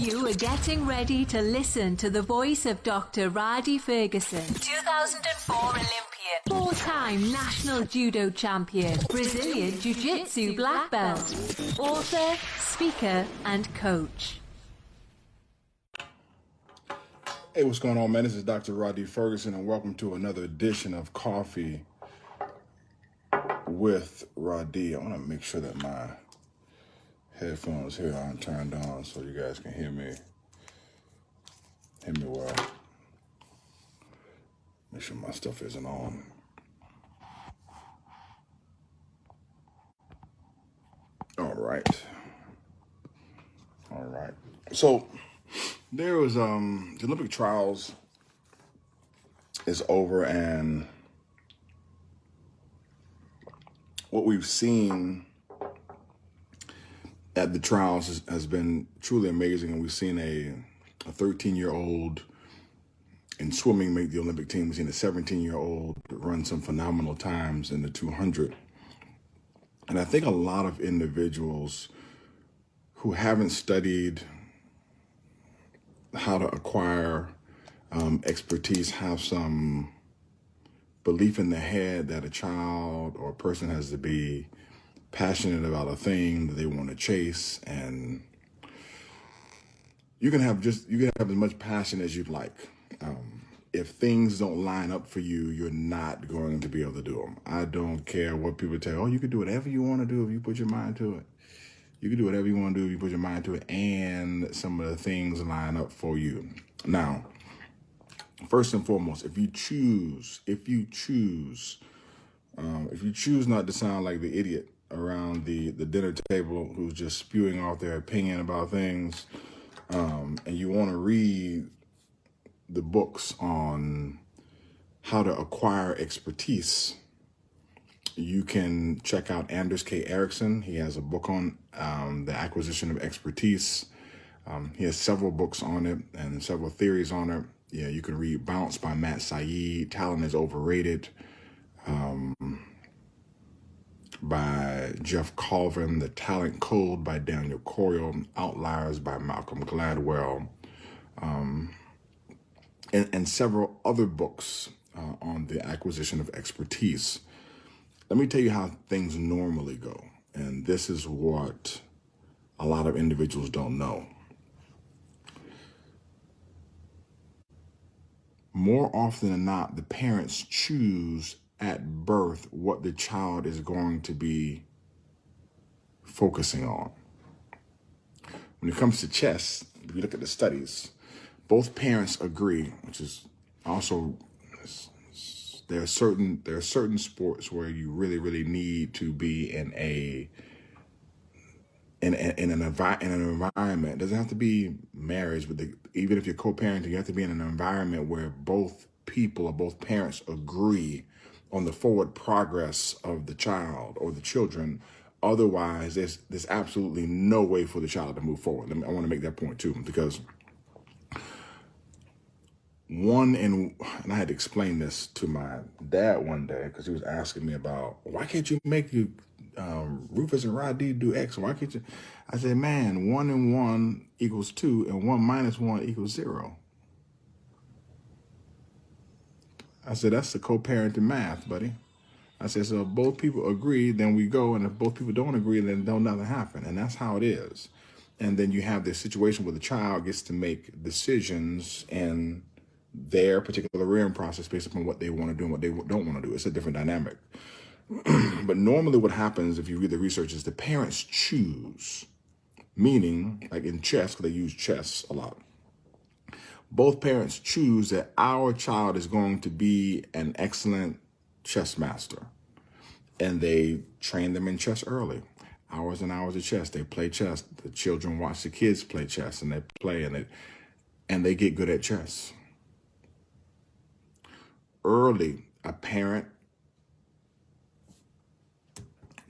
You are getting ready to listen to the voice of Dr. Rhadi Ferguson, 2004 Olympian, four-time national judo champion, Brazilian jiu-jitsu black belt, author, speaker, and coach. Hey, what's going on, man? This is Dr. Rhadi Ferguson, and welcome to another edition of Coffee with Rhadi. I want to make sure that my headphones here aren't turned on so you guys can hear me well. Make sure my stuff isn't on. All right. So there was the Olympic trials is over, and what we've seen at the trials has been truly amazing. And we've seen a 13-year-old in swimming make the Olympic team. We've seen a 17-year-old run some phenomenal times in the 200. And I think a lot of individuals who haven't studied how to acquire expertise have some belief in their head that a child or a person has to be passionate about a thing that they want to chase, and you can have as much passion as you'd like. If things don't line up for you, you're not going to be able to do them. I don't care what people tell you. Oh, you can do whatever you want to do if you put your mind to it. You can do whatever you want to do if you put your mind to it, and some of the things line up for you. Now, first and foremost, if you choose not to sound like the idiot around the dinner table who's just spewing off their opinion about things, and you want to read the books on how to acquire expertise, you can check out Anders K. Erickson. He has a book on the acquisition of expertise. He has several books on it and several theories on it. Yeah, you can read Bounce by Matt Said, Talent is Overrated, by Jeff Colvin, The Talent Code by Daniel Coyle, Outliers by Malcolm Gladwell, and several other books on the acquisition of expertise. Let me tell you how things normally go, and this is what a lot of individuals don't know. More often than not, the parents choose at birth what the child is going to be focusing on. When it comes to chess, if you look at the studies, both parents agree, which is also, there are certain sports where you really need to be in an environment. It doesn't have to be marriage, but even if you're co-parenting, you have to be in an environment where both people or both parents agree on the forward progress of the child or the children. Otherwise, there's absolutely no way for the child to move forward. I want to make that point too, because and I had to explain this to my dad one day because he was asking me about, why can't you make Rufus and Rhadi do X? Why can't you? I said, man, 1 and 1 equals 2, and 1 minus 1 equals 0. I said, that's the co-parenting math, buddy. I said, so if both people agree, then we go, and if both people don't agree, then nothing happen, and that's how it is. And then you have this situation where the child gets to make decisions in their particular rearing process based upon what they want to do and what they don't want to do. It's a different dynamic. But normally what happens, if you read the research, is the parents choose, meaning like in chess, because they use chess a lot. Both parents choose that our child is going to be an excellent chess master, and they train them in chess early. Hours and hours of chess. They play chess. The children watch the kids play chess, and they play, and they get good at chess. Early, a parent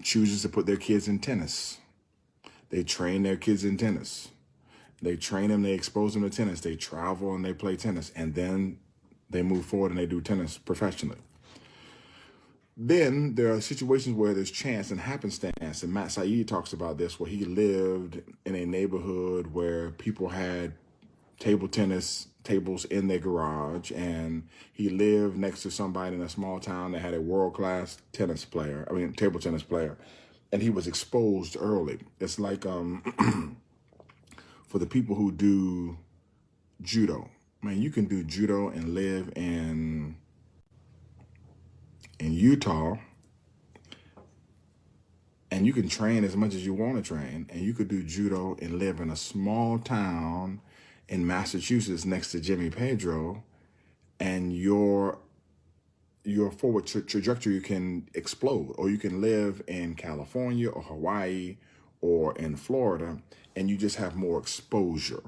chooses to put their kids in tennis. They train their kids in tennis. They train them, they expose them to tennis. They travel and they play tennis, and then they move forward and they do tennis professionally. Then there are situations where there's chance and happenstance. And Matt Saeed talks about this, where he lived in a neighborhood where people had table tennis tables in their garage, and he lived next to somebody in a small town that had a world-class table tennis player, and he was exposed early. It's like for the people who do judo, man, you can do judo and live in Utah, and you can train as much as you want to train, and you could do judo and live in a small town in Massachusetts next to Jimmy Pedro, and your forward trajectory can explode. Or you can live in California or Hawaii or in Florida, and you just have more exposure.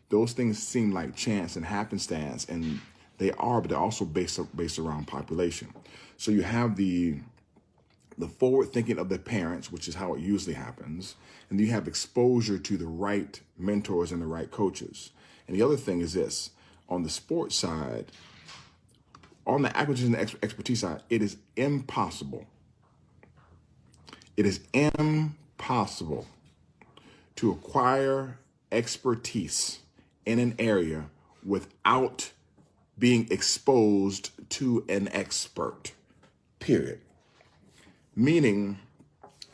Those things seem like chance and happenstance, and they are, but they're also based around population. So you have the forward thinking of the parents, which is how it usually happens. And you have exposure to the right mentors and the right coaches. And the other thing is this: on the sports side, on the acquisition and expertise side, it is impossible. It is impossible to acquire expertise in an area without being exposed to an expert, period. Meaning,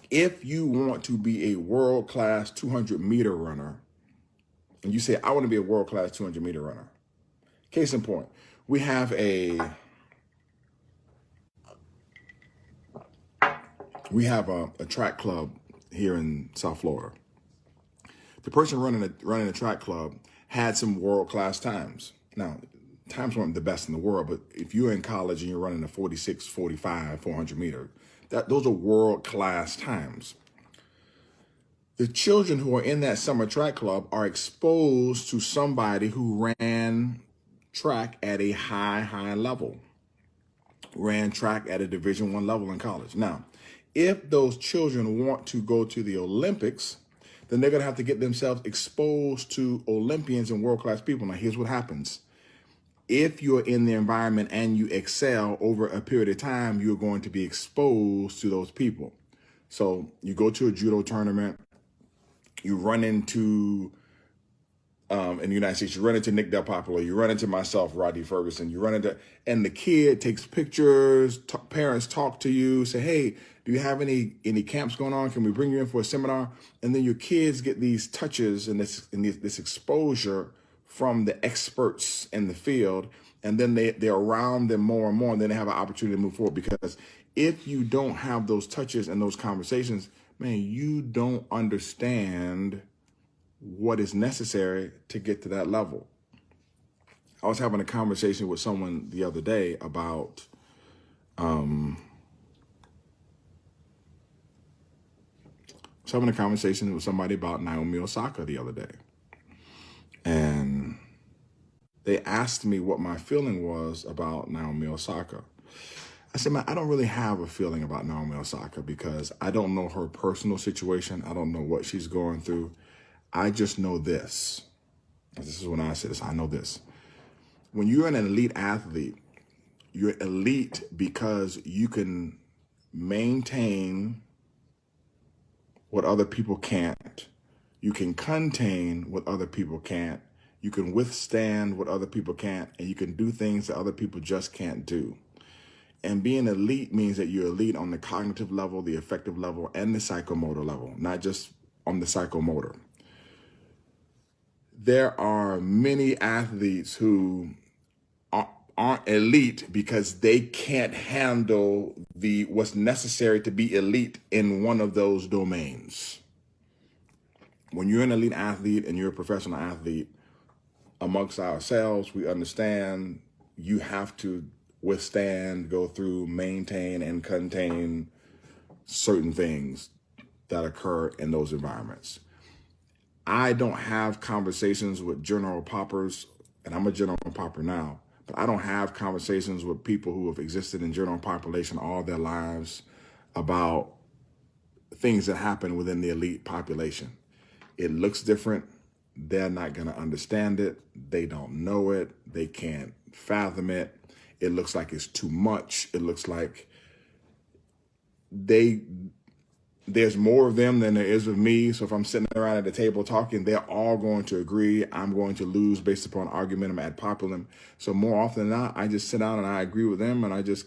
if you want to be a world-class 200-meter runner, and you say, I want to be a world-class 200-meter runner. Case in point, we have a track club here in South Florida. The person running the track club had some world-class times. Now, times weren't the best in the world, but if you're in college and you're running a 46, 45, 400 meter, those are world-class times. The children who are in that summer track club are exposed to somebody who ran track at a high level, ran track at a Division I level in college. Now, if those children want to go to the Olympics, then they're going to have to get themselves exposed to Olympians and world-class people. Now, here's what happens. If you're in the environment and you excel over a period of time, you're going to be exposed to those people. So you go to a judo tournament, you run into, in the United States, you run into Nick Del Popolo, you run into myself, Rhadi Ferguson, and the kid takes pictures, parents talk to you, say, hey, do you have any camps going on? Can we bring you in for a seminar? And then your kids get these touches and this exposure from the experts in the field, and then they're around them more and more, and then they have an opportunity to move forward. Because if you don't have those touches and those conversations, man, you don't understand what is necessary to get to that level. I was having a conversation with someone the other day about Naomi Osaka the other day. And they asked me what my feeling was about Naomi Osaka. I said, man, I don't really have a feeling about Naomi Osaka because I don't know her personal situation. I don't know what she's going through. I just know this. This is when I say this. I know this. When you're an elite athlete, you're elite because you can maintain what other people can't. You can contain what other people can't. You can withstand what other people can't, and you can do things that other people just can't do. And being elite means that you're elite on the cognitive level, the affective level, and the psychomotor level, not just on the psychomotor. There are many athletes who aren't elite because they can't handle what's necessary to be elite in one of those domains. When you're an elite athlete and you're a professional athlete, amongst ourselves, we understand you have to withstand, go through, maintain, and contain certain things that occur in those environments. I don't have conversations with general poppers, and I'm a general popper now, but I don't have conversations with people who have existed in general population all their lives about things that happen within the elite population. It looks different. They're not going to understand it. They don't know it. They can't fathom it. It looks like it's too much. It looks like they there's more of them than there is of me. So if I'm sitting around at the table talking, they're all going to agree. I'm going to lose based upon argumentum ad populum. So more often than not, I just sit down and I agree with them, and I just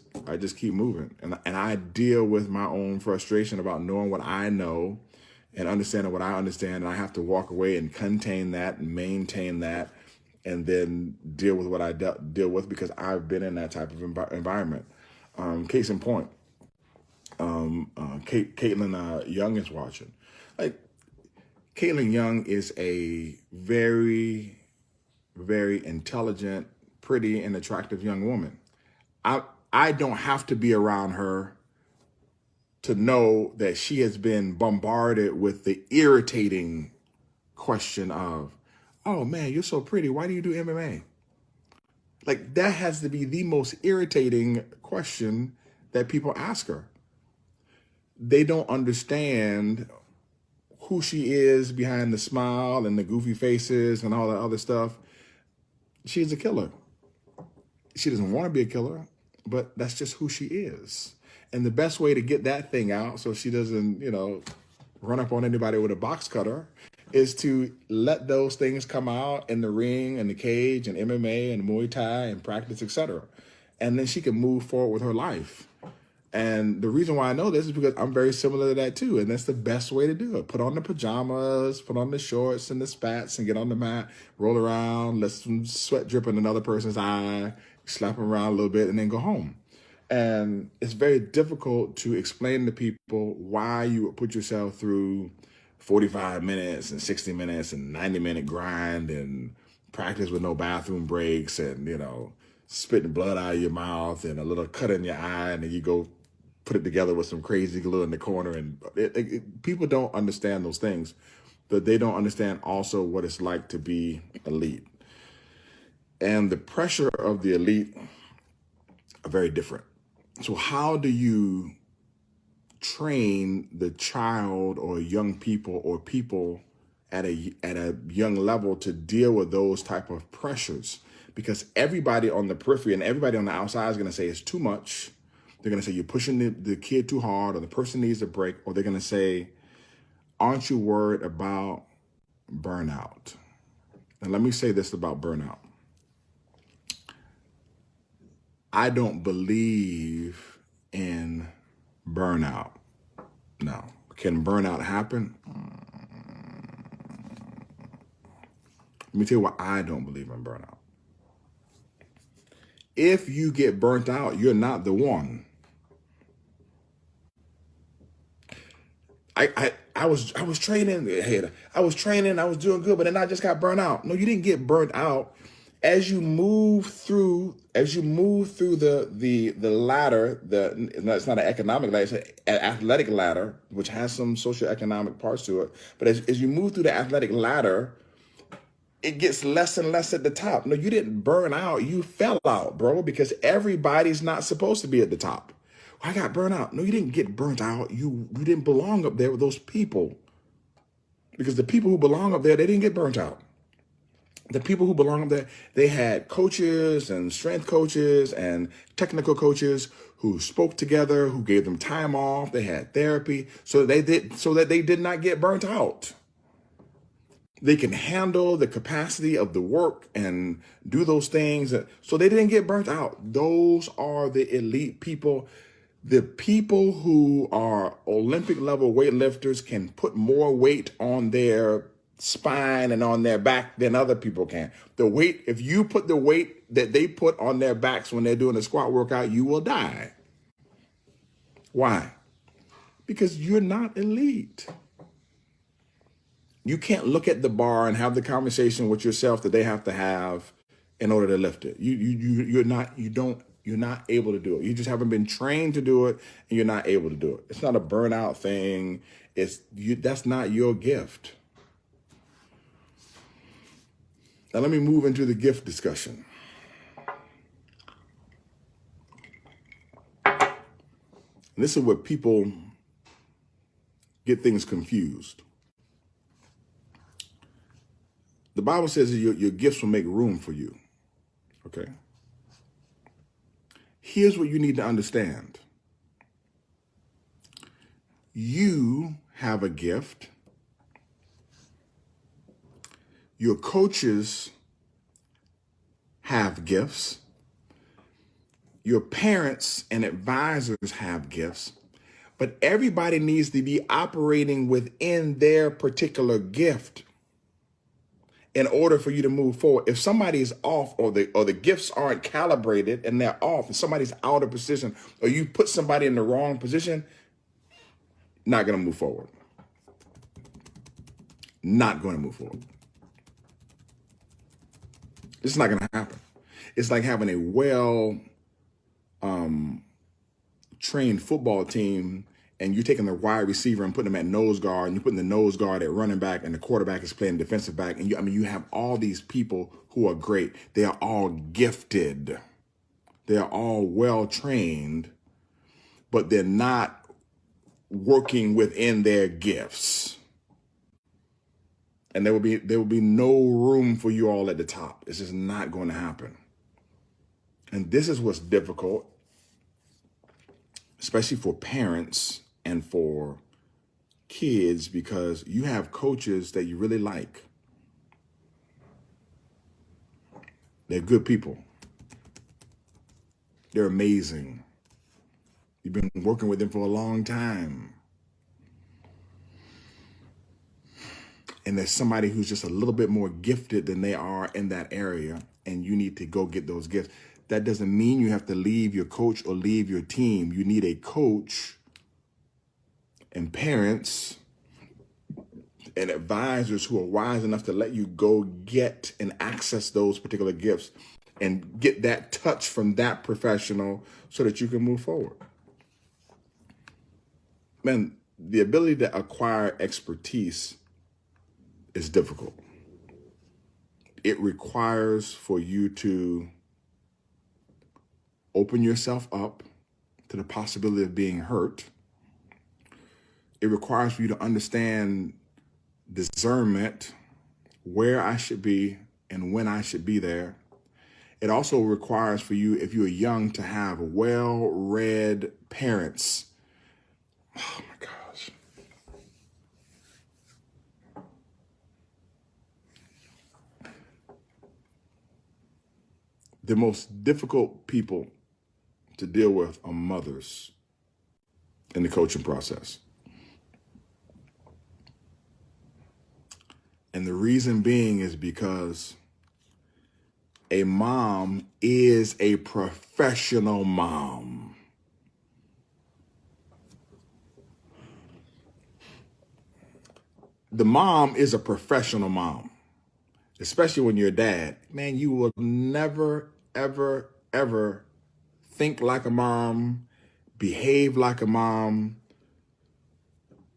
keep moving. And I deal with my own frustration about knowing what I know and understanding what I understand. And I have to walk away and contain that and maintain that, and then deal with what I deal with, because I've been in that type of environment. Case in point, Caitlin Young is watching. Like, Caitlin Young is a very, very intelligent, pretty, and attractive young woman. I don't have to be around her to know that she has been bombarded with the irritating question of, "Oh man, you're so pretty. Why do you do MMA?" Like, that has to be the most irritating question that people ask her. They don't understand who she is behind the smile and the goofy faces and all that other stuff. She's a killer. She doesn't want to be a killer, but that's just who she is. And the best way to get that thing out so she doesn't, run up on anybody with a box cutter is to let those things come out in the ring and the cage and MMA and Muay Thai and practice, etc. And then she can move forward with her life. And the reason why I know this is because I'm very similar to that too. And that's the best way to do it. Put on the pajamas, put on the shorts and the spats and get on the mat, roll around, let some sweat drip in another person's eye, slap them around a little bit, and then go home. And it's very difficult to explain to people why you would put yourself through 45 minutes and 60 minutes and 90-minute grind and practice with no bathroom breaks and, spitting blood out of your mouth and a little cut in your eye, and then you go put it together with some crazy glue in the corner. And people don't understand those things, but they don't understand also what it's like to be elite. And the pressure of the elite are very different. So how do you train the child or young people or people at a young level to deal with those type of pressures? Because everybody on the periphery and everybody on the outside is going to say it's too much. They're going to say you're pushing the kid too hard, or the person needs a break, or they're going to say, aren't you worried about burnout? And let me say this about burnout. I don't believe in burnout. Now, can burnout happen? Let me tell you why I don't believe in burnout. If you get burnt out, you're not the one. I was training. I was training. I was doing good, but then I just got burnt out. No, you didn't get burnt out. As you move through the ladder, it's not an economic ladder, it's an athletic ladder, which has some socioeconomic parts to it. But as you move through the athletic ladder, it gets less and less at the top. No, you didn't burn out. You fell out, bro, because everybody's not supposed to be at the top. I got burnt out. No, you didn't get burnt out. You didn't belong up there with those people. Because the people who belong up there, they didn't get burnt out. The people who belong up there, they had coaches and strength coaches and technical coaches who spoke together, who gave them time off. They had therapy so that they did not get burnt out. They can handle the capacity of the work and do those things. So they didn't get burnt out. Those are the elite people. The people who are Olympic level weightlifters can put more weight on their spine and on their back than other people can. The weight, if you put the weight that they put on their backs when they're doing a squat workout, you will die. Why? Because you're not elite. You can't look at the bar and have the conversation with yourself that they have to have in order to lift it. You're not able to do it. You just haven't been trained to do it, and you're not able to do it. It's not a burnout thing. That's not your gift. Now let me move into the gift discussion. And this is where people get things confused. The Bible says that your gifts will make room for you. Okay? Here's what you need to understand. You have a gift. Your coaches have gifts. Your parents and advisors have gifts. But everybody needs to be operating within their particular gift in order for you to move forward. If somebody's off, or the gifts aren't calibrated and they're off, and somebody's out of position, or you put somebody in the wrong position, not going to move forward. Not going to move forward. It's not going to happen. It's like having a well trained football team, and you're taking the wide receiver and putting them at nose guard, and you're putting the nose guard at running back, and the quarterback is playing defensive back. And you have all these people who are great. They are all gifted. They are all well trained, but they're not working within their gifts. And there will be no room for you all at the top. It's just not going to happen. And this is what's difficult, especially for parents and for kids, because you have coaches that you really like. They're good people. They're amazing. You've been working with them for a long time. And there's somebody who's just a little bit more gifted than they are in that area, and you need to go get those gifts. That doesn't mean you have to leave your coach or leave your team. You need a coach and parents and advisors who are wise enough to let you go get and access those particular gifts and get that touch from that professional so that you can move forward. Man, the ability to acquire expertise is difficult. It requires for you to open yourself up to the possibility of being hurt. It requires for you to understand discernment, where I should be and when I should be there. It also requires for you, if you're young, to have well-read parents. Oh my gosh. The most difficult people to deal with are mothers in the coaching process. And the reason being is because a mom is a professional mom. The mom is a professional mom, especially when you're a dad. Man, you will never, ever, ever think like a mom, behave like a mom,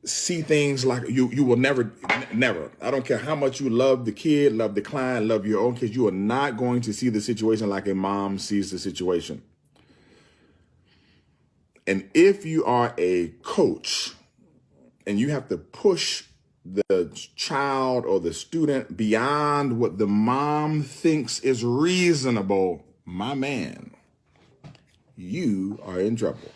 see things like you will never. I don't care how much you love the kid, love the client, love your own kids. You are not going to see the situation like a mom sees the situation. And if you are a coach and you have to push the child or the student beyond what the mom thinks is reasonable, my man, you are in trouble.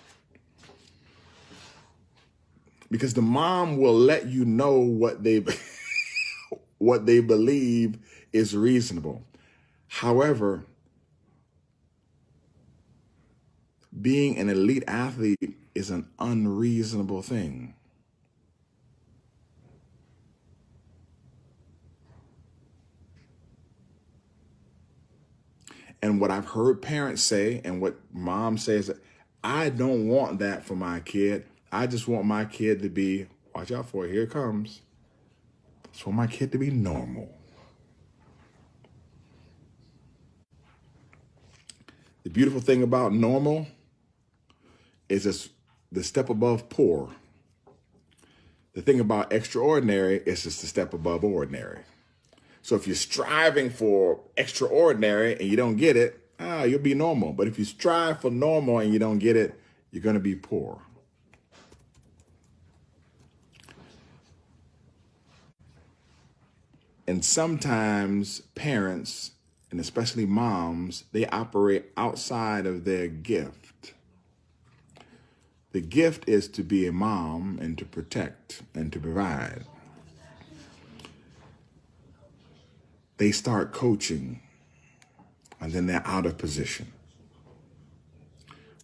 Because the mom will let you know what they believe is reasonable. However, being an elite athlete is an unreasonable thing. And what I've heard parents say and what mom says, I don't want that for my kid. I just want my kid to be, watch out for it, here it comes. I just want my kid to be normal. The beautiful thing about normal is it's the step above poor. The thing about extraordinary is just the step above ordinary. So if you're striving for extraordinary and you don't get it, you'll be normal. But if you strive for normal and you don't get it, you're going to be poor. And sometimes parents, and especially moms, they operate outside of their gift. The gift is to be a mom and to protect and to provide. They start coaching and then they're out of position.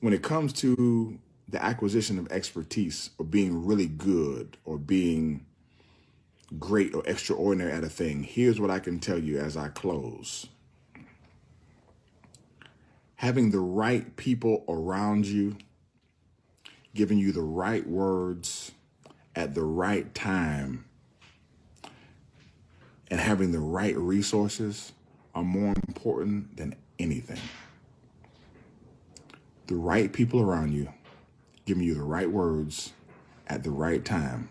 When it comes to the acquisition of expertise or being really good or being great or extraordinary at a thing, here's what I can tell you as I close. Having the right people around you, giving you the right words at the right time, and having the right resources are more important than anything. The right people around you, giving you the right words at the right time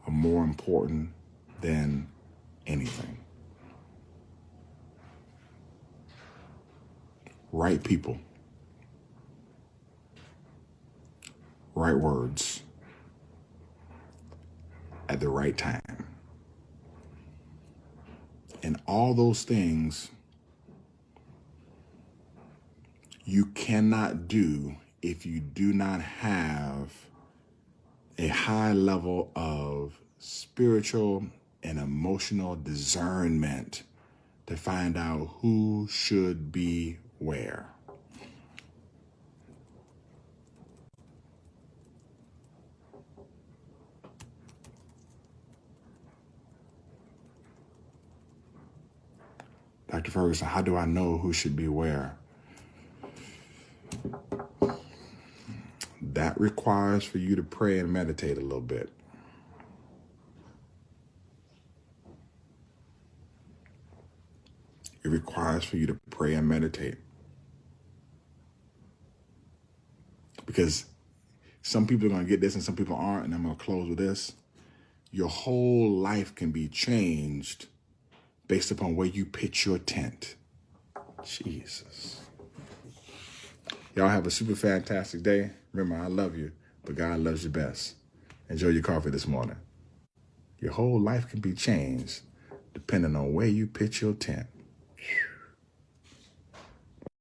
are more important than anything. Right people, right words at the right time. And all those things you cannot do if you do not have a high level of spiritual and emotional discernment to find out who should be where. Dr. Ferguson, how do I know who should be where? That requires for you to pray and meditate a little bit. It requires for you to pray and meditate. Because some people are going to get this and some people aren't, and I'm going to close with this. Your whole life can be changed based upon where you pitch your tent. Jesus. Y'all have a super fantastic day. Remember, I love you, but God loves you best. Enjoy your coffee this morning. Your whole life can be changed depending on where you pitch your tent.